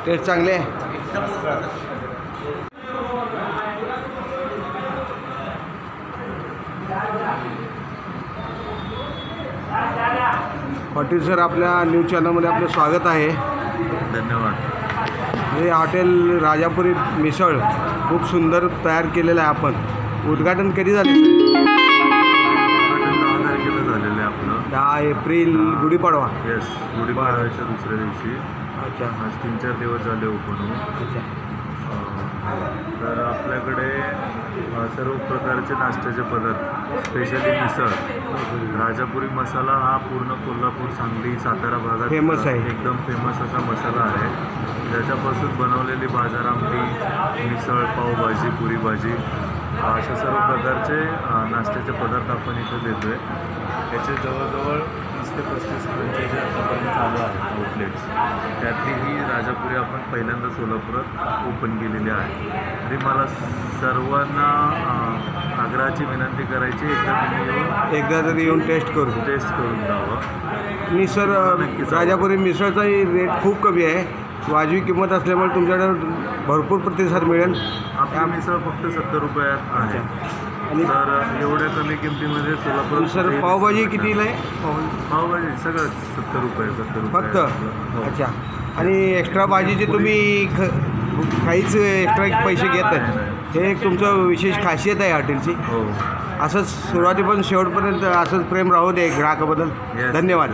Taste चांगले आहे. Patil sir, आपल्या न्यूज चॅनलमध्ये आपलं स्वागत आहे. धन्यवाद. हे हॉटेल राजापुरी मिसळ खूप सुंदर तयार केलेलं आहे. आपण उद्घाटन कधी झाले? 10 तारखेला झालेलं आहे आपलं. 10 एप्रिल, गुढीपाडवा. येस, गुढीपाडव्याच्या दुसऱ्या दिवशी. अच्छा. आज 3-4 दिवस झाले ओपन होऊन. अच्छा. तर आपल्याकडे सर्व प्रकारचे नाश्त्याचे पदार्थ, स्पेशली मिसळ, राजापुरी मसाला हा पूर्ण कोल्हापूर, सांगली, सातारा भागात फेमस आहे. एकदम फेमस असा मसाला आहे. त्याच्यापासून बनवलेली बाजार आमटी, मिसळ, पावभाजी, पुरी भाजी अशा सर्व प्रकारचे नाश्त्याचे पदार्थ आपण इथं देतो आहे. याचे जवळजवळ 30 ते 35 फ्रँचायझी आतापर्यंत चालू आहेत आउटलेट्स. त्यातली ही राजापुरी आपण पहिल्यांदा सोलापुरात ओपन केलेली आहे. तरी मला सर्वांना आग्रहाची विनंती करायची, एकदा तरी येऊन टेस्ट करून द्यावं. मिसळ राजापुरी मिसळचाही रेट खूप कमी आहे. वाजवी किंमत असल्यामुळे तुमच्याकडे भरपूर प्रतिसाद मिळेल. आपली मिसळ फक्त 70 रुपयात आहे. आणि तर एवढ्या कमी किमतीमध्ये सोलापूर. सर, पावभाजी कितीला आहे? पावभाजी सगळं 70 रुपये फक्त. अच्छा. आणि एक्स्ट्रा भाजीचे तुम्ही काहीच एक्स्ट्रा पैसे घेत नाही. हे एक तुमचं विशेष खासियत आहे हॉटेलची. हो. असंच सुरुवातीपासून शेवटपर्यंत असंच प्रेम राहू दे ग्राहकाबद्दल. धन्यवाद.